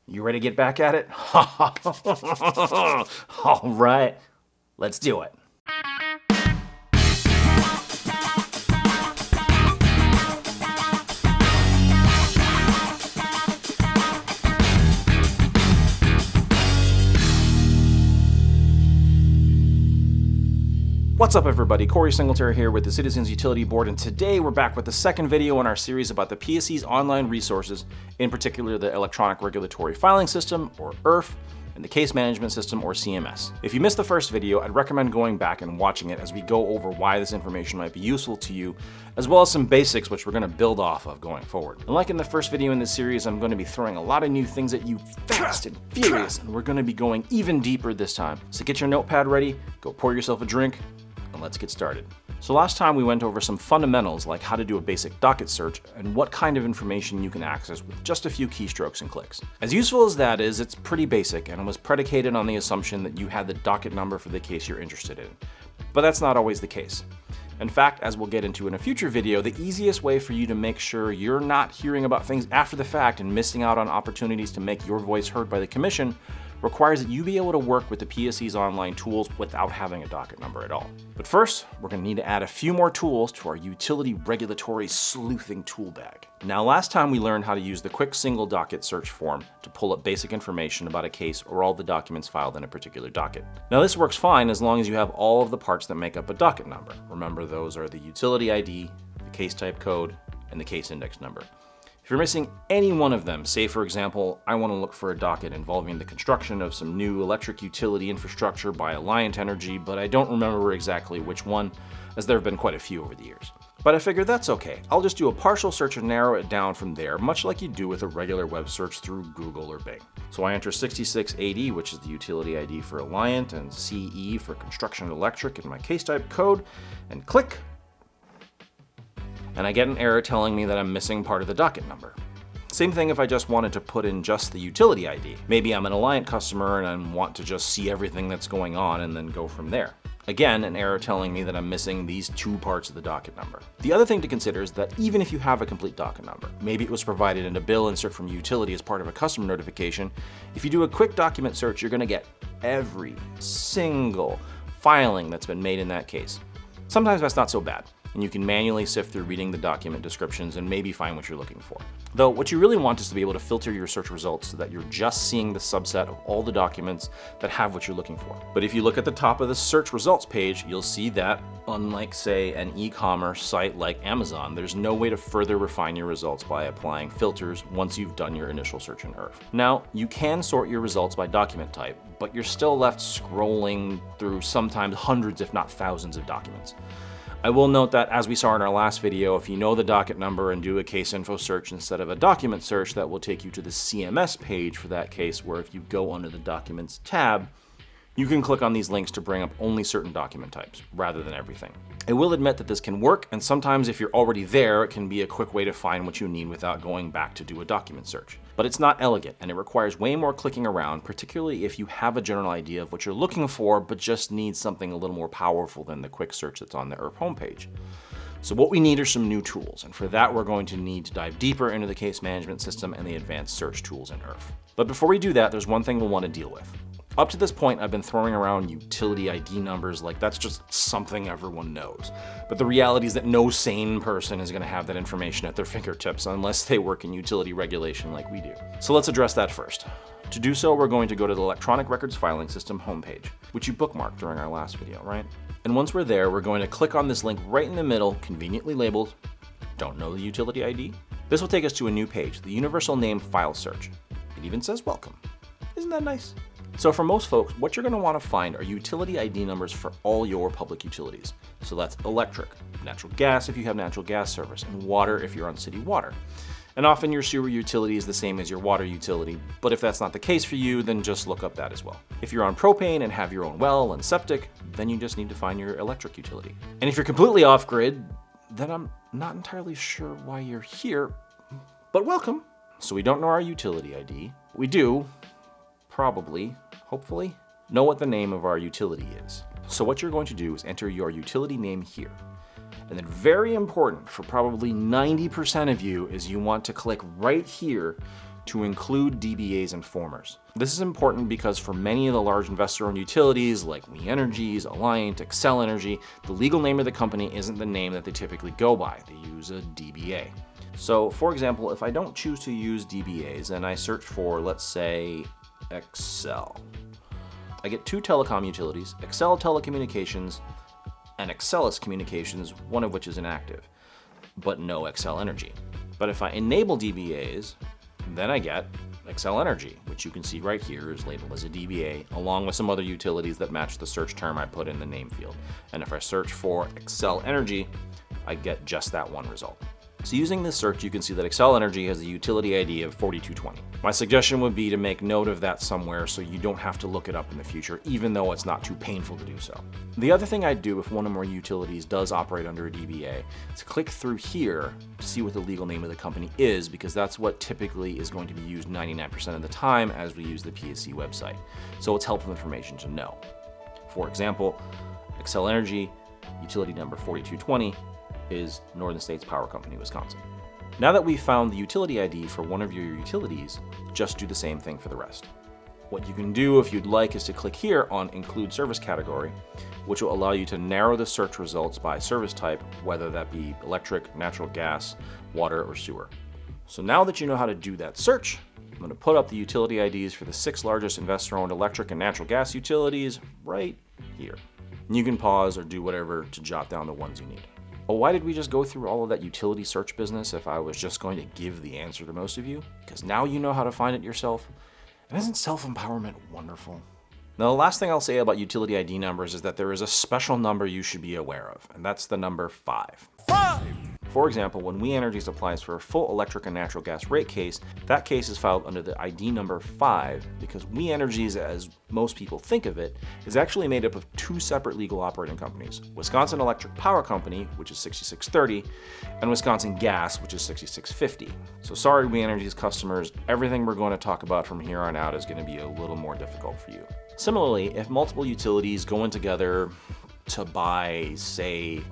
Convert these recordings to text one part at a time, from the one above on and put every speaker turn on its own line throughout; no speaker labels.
You ready to get back at it? All right, let's do it. What's up everybody, Corey Singletary here with the Citizens Utility Board, and today we're back with the second video in our series about the PSC's online resources, in particular the Electronic Regulatory Filing System, or ERF, and the Case Management System, or CMS. If you missed the first video, I'd recommend going back and watching it as we go over why this information might be useful to you, as well as some basics which we're going to build off of going forward. And like in the first video in this series, I'm going to be throwing a lot of new things at you fast and furious, and we're going to be going even deeper this time. So get your notepad ready, go pour yourself a drink, and let's get started. So last time we went over some fundamentals like how to do a basic docket search and what kind of information you can access with just a few keystrokes and clicks. As useful as that is, it's pretty basic and was predicated on the assumption that you had the docket number for the case you're interested in. But that's not always the case. In fact, as we'll get into in a future video, the easiest way for you to make sure you're not hearing about things after the fact and missing out on opportunities to make your voice heard by the Commission requires that you be able to work with the PSC's online tools without having a docket number at all. But first, we're going to need to add a few more tools to our utility regulatory sleuthing tool bag. Now, last time we learned how to use the quick single docket search form to pull up basic information about a case or all the documents filed in a particular docket. Now, this works fine as long as you have all of the parts that make up a docket number. Remember, those are the utility ID, the case type code, and the case index number. If you're missing any one of them, say for example, I want to look for a docket involving the construction of some new electric utility infrastructure by Alliant Energy, but I don't remember exactly which one, as there have been quite a few over the years. But I figure that's okay. I'll just do a partial search and narrow it down from there, much like you do with a regular web search through Google or Bing. So I enter 6680, which is the utility ID for Alliant, and CE for construction electric in my case type code, and click. And I get an error telling me that I'm missing part of the docket number. Same thing if I just wanted to put in just the utility ID. Maybe I'm an Alliant customer and I want to just see everything that's going on and then go from there. Again, an error telling me that I'm missing these two parts of the docket number. The other thing to consider is that even if you have a complete docket number, maybe it was provided in a bill insert from utility as part of a customer notification, if you do a quick document search, you're going to get every single filing that's been made in that case. Sometimes that's not so bad, and you can manually sift through reading the document descriptions and maybe find what you're looking for. Though what you really want is to be able to filter your search results so that you're just seeing the subset of all the documents that have what you're looking for. But if you look at the top of the search results page, you'll see that unlike, say, an e-commerce site like Amazon, there's no way to further refine your results by applying filters once you've done your initial search in ERF. Now, you can sort your results by document type, but you're still left scrolling through sometimes hundreds if not thousands of documents. I will note that, as we saw in our last video, if you know the docket number and do a case info search instead of a document search, that will take you to the CMS page for that case, where if you go under the Documents tab, you can click on these links to bring up only certain document types, rather than everything. I will admit that this can work, and sometimes if you're already there, it can be a quick way to find what you need without going back to do a document search. But it's not elegant, and it requires way more clicking around, particularly if you have a general idea of what you're looking for, but just need something a little more powerful than the quick search that's on the ERF homepage. So what we need are some new tools, and for that we're going to need to dive deeper into the case management system and the advanced search tools in ERF. But before we do that, there's one thing we'll want to deal with. Up to this point, I've been throwing around utility ID numbers like that's just something everyone knows. But the reality is that no sane person is going to have that information at their fingertips unless they work in utility regulation like we do. So let's address that first. To do so, we're going to go to the Electronic Records Filing System homepage, which you bookmarked during our last video, right? And once we're there, we're going to click on this link right in the middle, conveniently labeled, "Don't know the utility ID?" This will take us to a new page, the Universal Name File Search. It even says welcome. Isn't that nice? So for most folks, what you're going to want to find are utility ID numbers for all your public utilities. So that's electric, natural gas if you have natural gas service, and water if you're on city water. And often your sewer utility is the same as your water utility, but if that's not the case for you, then just look up that as well. If you're on propane and have your own well and septic, then you just need to find your electric utility. And if you're completely off-grid, then I'm not entirely sure why you're here, but welcome. So we don't know our utility ID. We do, probably, hopefully, know what the name of our utility is. So what you're going to do is enter your utility name here. And then very important for probably 90% of you is you want to click right here to include DBAs and formers. This is important because for many of the large investor-owned utilities like We Energies, Alliant, Xcel Energy, the legal name of the company isn't the name that they typically go by. They use a DBA. So for example, if I don't choose to use DBAs and I search for, let's say, Xcel, I get two telecom utilities, Xcel Telecommunications and Xcelis Communications, one of which is inactive, but no Xcel Energy. But if I enable DBAs, then I get Xcel Energy, which you can see right here is labeled as a DBA, along with some other utilities that match the search term I put in the name field. And if I search for Xcel Energy, I get just that one result. So using this search, you can see that Xcel Energy has a utility ID of 4220. My suggestion would be to make note of that somewhere so you don't have to look it up in the future, even though it's not too painful to do so. The other thing I'd do if one or more utilities does operate under a DBA is click through here to see what the legal name of the company is, because that's what typically is going to be used 99% of the time as we use the PSC website. So it's helpful information to know. For example, Xcel Energy, utility number 4220, is Northern States Power Company, Wisconsin. Now that we've found the utility ID for one of your utilities, just do the same thing for the rest. What you can do if you'd like is to click here on Include Service Category, which will allow you to narrow the search results by service type, whether that be electric, natural gas, water, or sewer. So now that you know how to do that search, I'm going to put up the utility IDs for the 6 largest investor-owned electric and natural gas utilities right here. And you can pause or do whatever to jot down the ones you need. Well, why did we just go through all of that utility search business if I was just going to give the answer to most of you? Because now you know how to find it yourself. And isn't self-empowerment wonderful? Now, the last thing I'll say about utility ID numbers is that there is a special number you should be aware of, and that's the number 5. 5! For example, when We Energies applies for a full electric and natural gas rate case, that case is filed under the ID number 5 because We Energies, as most people think of it, is actually made up of 2 separate legal operating companies, Wisconsin Electric Power Company, which is 6630, and Wisconsin Gas, which is 6650. So sorry, We Energies customers, everything we're going to talk about from here on out is going to be a little more difficult for you. Similarly, if multiple utilities go in together to buy, say,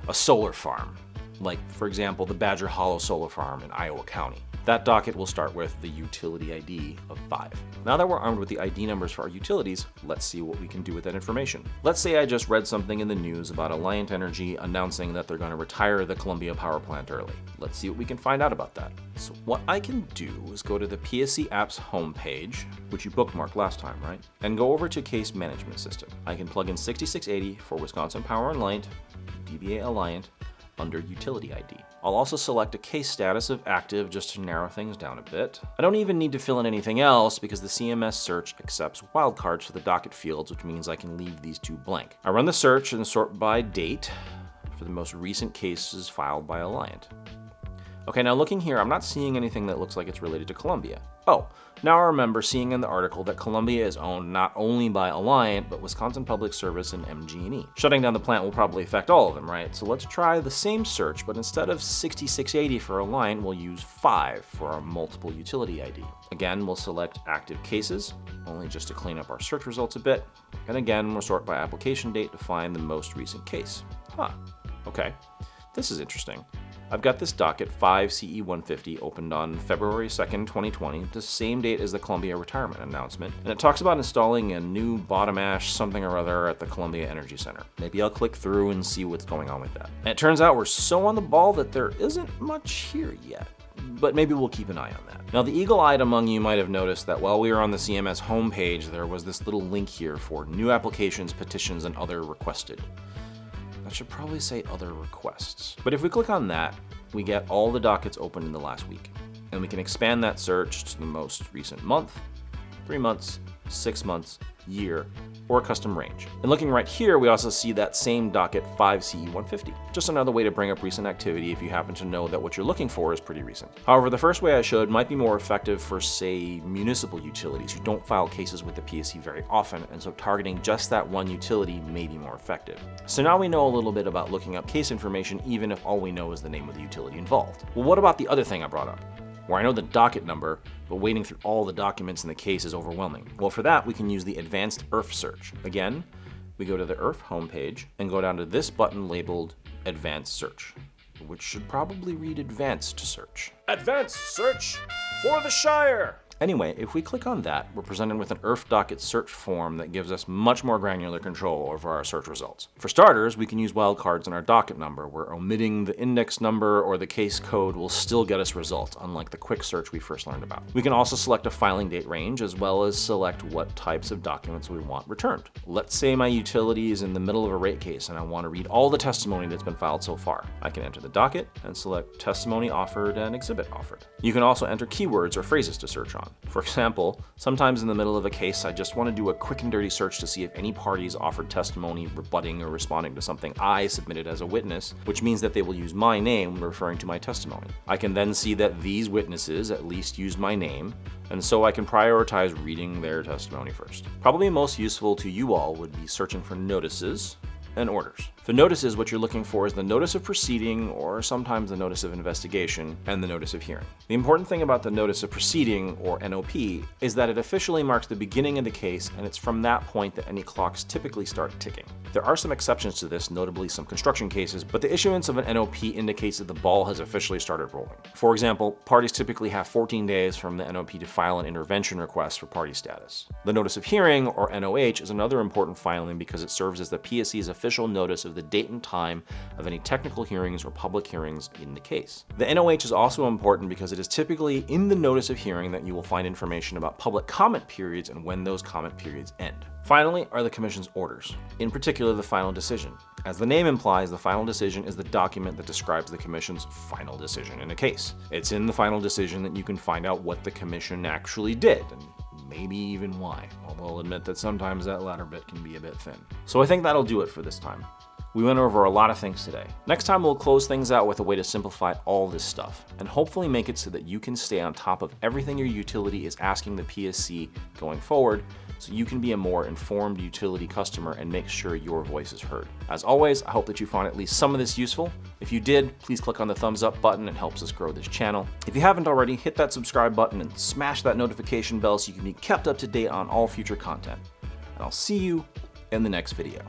a solar farm, like, for example, the Badger Hollow Solar Farm in Iowa County, that docket will start with the utility ID of 5. Now that we're armed with the ID numbers for our utilities, let's see what we can do with that information. Let's say I just read something in the news about Alliant Energy announcing that they're going to retire the Columbia Power Plant early. Let's see what we can find out about that. So what I can do is go to the PSC Apps homepage, which you bookmarked last time, right? And go over to Case Management System. I can plug in 6680 for Wisconsin Power and Light, DBA Alliant, under Utility ID. I'll also select a case status of active just to narrow things down a bit. I don't even need to fill in anything else because the CMS search accepts wildcards for the docket fields, which means I can leave these 2 blank. I run the search and sort by date for the most recent cases filed by Alliant. Okay, now looking here, I'm not seeing anything that looks like it's related to Columbia. Oh, now I remember seeing in the article that Columbia is owned not only by Alliant, but Wisconsin Public Service and MG&E. Shutting down the plant will probably affect all of them, right? So let's try the same search, but instead of 6680 for Alliant, we'll use 5 for our multiple utility ID. Again, we'll select active cases, only just to clean up our search results a bit. And again, we'll sort by application date to find the most recent case. Okay, this is interesting. I've got this docket 5 CE 150 opened on February 2nd, 2020, the same date as the Columbia retirement announcement, and it talks about installing a new bottom ash something or other at the Columbia Energy Center. Maybe I'll click through and see what's going on with that. And it turns out we're so on the ball that there isn't much here yet, but maybe we'll keep an eye on that. Now, the eagle-eyed among you might have noticed that while we were on the CMS homepage, there was this little link here for new applications, petitions, and other requested. That should probably say other requests. But if we click on that, we get all the dockets open in the last week. And we can expand that search to the most recent month, 3 months, 6 months, year, or a custom range. And looking right here, we also see that same docket 5 CE 150. Just another way to bring up recent activity if you happen to know that what you're looking for is pretty recent. However, the first way I showed might be more effective for, say, municipal utilities who don't file cases with the PSC very often, and so targeting just that one utility may be more effective. So now we know a little bit about looking up case information, even if all we know is the name of the utility involved. Well, what about the other thing I brought up, where I know the docket number, but wading through all the documents in the case is overwhelming? Well, for that, we can use the Advanced IRF search. Again, we go to the IRF homepage and go down to this button labeled Advanced Search, which should probably read Advanced Search. Advanced Search For the Shire! Anyway, if we click on that, we're presented with an IRF docket search form that gives us much more granular control over our search results. For starters, we can use wildcards in our docket number, where omitting the index number or the case code will still get us results, unlike the quick search we first learned about. We can also select a filing date range, as well as select what types of documents we want returned. Let's say my utility is in the middle of a rate case and I want to read all the testimony that's been filed so far. I can enter the docket and select testimony offered and exhibit offered. You can also enter keywords or phrases to search on. For example, sometimes in the middle of a case, I just want to do a quick and dirty search to see if any parties offered testimony rebutting or responding to something I submitted as a witness, which means that they will use my name when referring to my testimony. I can then see that these witnesses at least used my name, and so I can prioritize reading their testimony first. Probably most useful to you all would be searching for notices and orders. For notices, what you're looking for is the notice of proceeding, or sometimes the notice of investigation, and the notice of hearing. The important thing about the notice of proceeding, or NOP, is that it officially marks the beginning of the case, and it's from that point that any clocks typically start ticking. There are some exceptions to this, notably some construction cases, but the issuance of an NOP indicates that the ball has officially started rolling. For example, parties typically have 14 days from the NOP to file an intervention request for party status. The notice of hearing, or NOH, is another important filing because it serves as the PSC's official notice of the date and time of any technical hearings or public hearings in the case. The NOH is also important because it is typically in the notice of hearing that you will find information about public comment periods and when those comment periods end. Finally are the Commission's orders, in particular the final decision. As the name implies, the final decision is the document that describes the Commission's final decision in a case. It's in the final decision that you can find out what the Commission actually did, and maybe even why, although I'll admit that sometimes that latter bit can be a bit thin. So I think that'll do it for this time. We went over a lot of things today. Next time we'll close things out with a way to simplify all this stuff, and hopefully make it so that you can stay on top of everything your utility is asking the PSC going forward, so you can be a more informed utility customer and make sure your voice is heard. As always, I hope that you found at least some of this useful. If you did, please click on the thumbs up button. It helps us grow this channel. If you haven't already, hit that subscribe button and smash that notification bell so you can be kept up to date on all future content. And I'll see you in the next video.